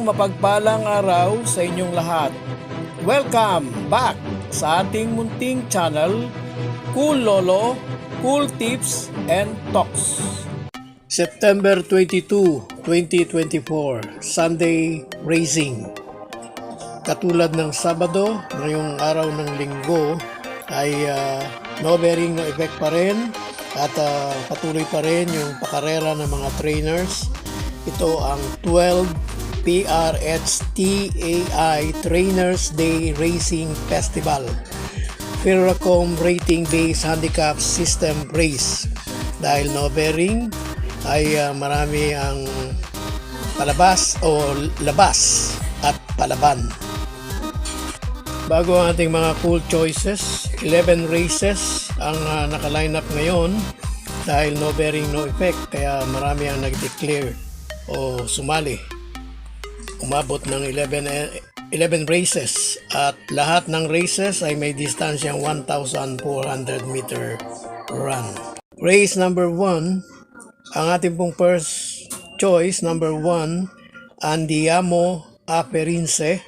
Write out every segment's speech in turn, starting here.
mapagpalang araw sa inyong lahat. Welcome back sa ating munting channel, Cool Lolo, Cool Tips and Talks. September 22, 2024, Sunday Racing. Katulad ng Sabado, ngayong araw ng Linggo ay no bearing no effect pa rin at patuloy pa rin yung pakarera ng mga trainers. Ito ang 12 PRHTAI Trainers Day Racing Festival, Ferracom Rating Based Handicap System Race. Dahil no bearing ay marami ang palabas o labas at palaban. Bago ang ating mga cool choices, 11 races ang naka-line up ngayon dahil no bearing no effect, kaya marami ang nag-declare o sumali. Umabot ng 11 races at lahat ng races ay may distansyang 1,400 meter run. Race number 1, ang ating pong first choice, number 1, Andiamo Aperinse.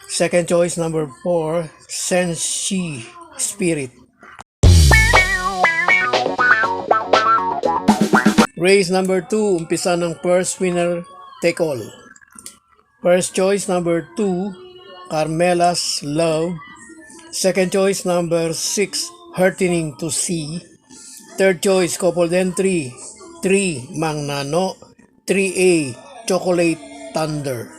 Second choice, number 4, Senshi Spirit. Race number 2, umpisa ng first winner take all. First choice, number 2, Carmela's Love. Second choice, number 6, Heartening to See. Third choice, coupled entry, 3, Mang Nano. 3A, Chocolate Thunder.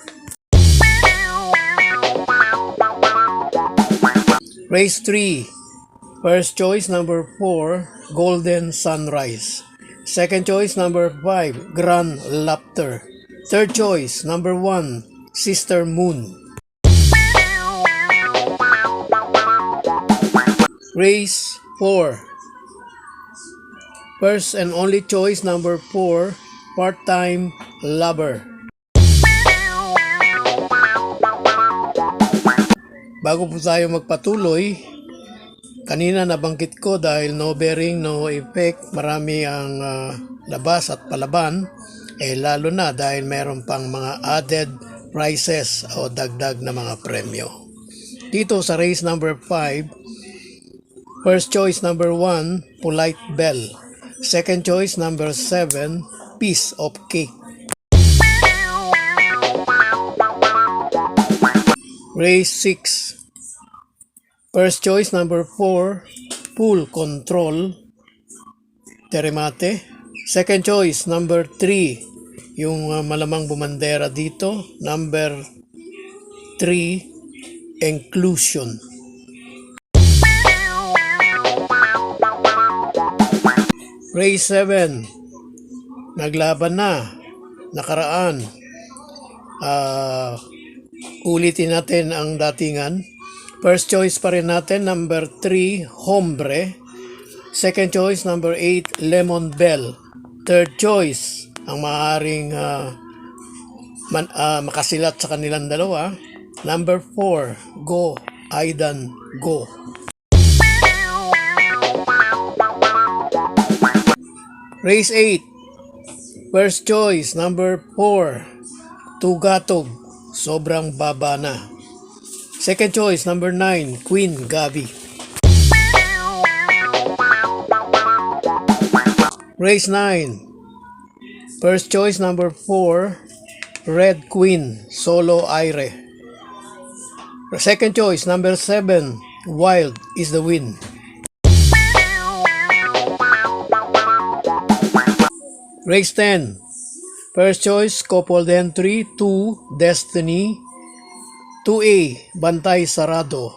Race 3, first choice, number 4, Golden Sunrise. Second choice, number 5, Grand Laughter. Third choice, number 1, Sister Moon. Race 4, first and only choice, number 4, Part-Time Lover. Bago po tayo magpatuloy, kanina nabanggit ko dahil no bearing, no effect, marami ang labas at palaban, lalo na dahil meron pang mga added prizes o dagdag na mga premyo. Dito sa race number 5, first choice number 1, Polite Bell. Second choice number 7, Piece of Cake. Race 6, first choice number 4, Full Control, Teremate. Second choice number 3, yung malamang bumandera dito, number 3, Inclusion. Race 7, naglaban na, nakaraan. Ulitin natin ang datingan. First choice pa rin natin, number 3, Hombre. Second choice, number 8, Lemon Bell. Third choice, ang maaaring makasilat sa kanilang dalawa, number 4, Go, Aidan, Go. Race 8, first choice, number 4, Tugatog, Sobrang Baba Na. Second choice, number 9, Queen Gabi. Race 9, first choice, number 4, Red Queen, Solo Aire. Second choice, number 7, Wild is the Win. Race 10, first choice, coupled entry, 2, Destiny. 2A, Bantay Sarado.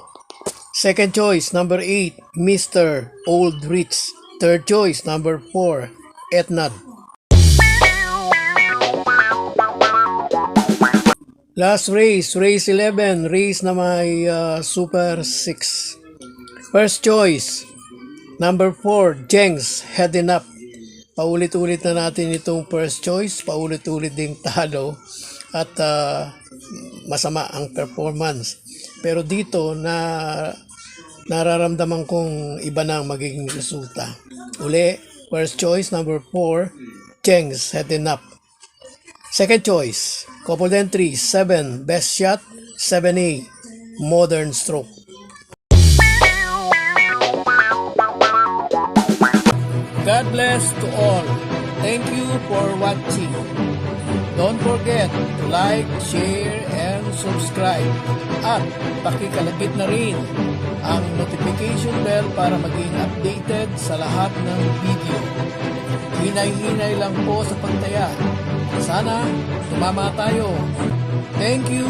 Second choice, number 8, Mr. Old Rich. Third choice, number 4, Etnad. Last race, race 11, race na may Super 6. First choice, number 4, Jengs, Heading Up. Paulit-ulit na natin itong first choice, paulit-ulit ding talo at masama ang performance. Pero dito nararamdaman kong iba na ang magiging resulta. Uli, first choice, number 4, Jengs, Heading Up. Second choice, coupled entry 7, best shot 7A, modern stroke. God bless to all. Thank you for watching. Don't forget to like, share, and subscribe. At pakikalagit na rin ang notification bell para maging updated sa lahat ng video. Hinay-hinay lang po sa pagtaya. Sana tumama tayo. Thank you!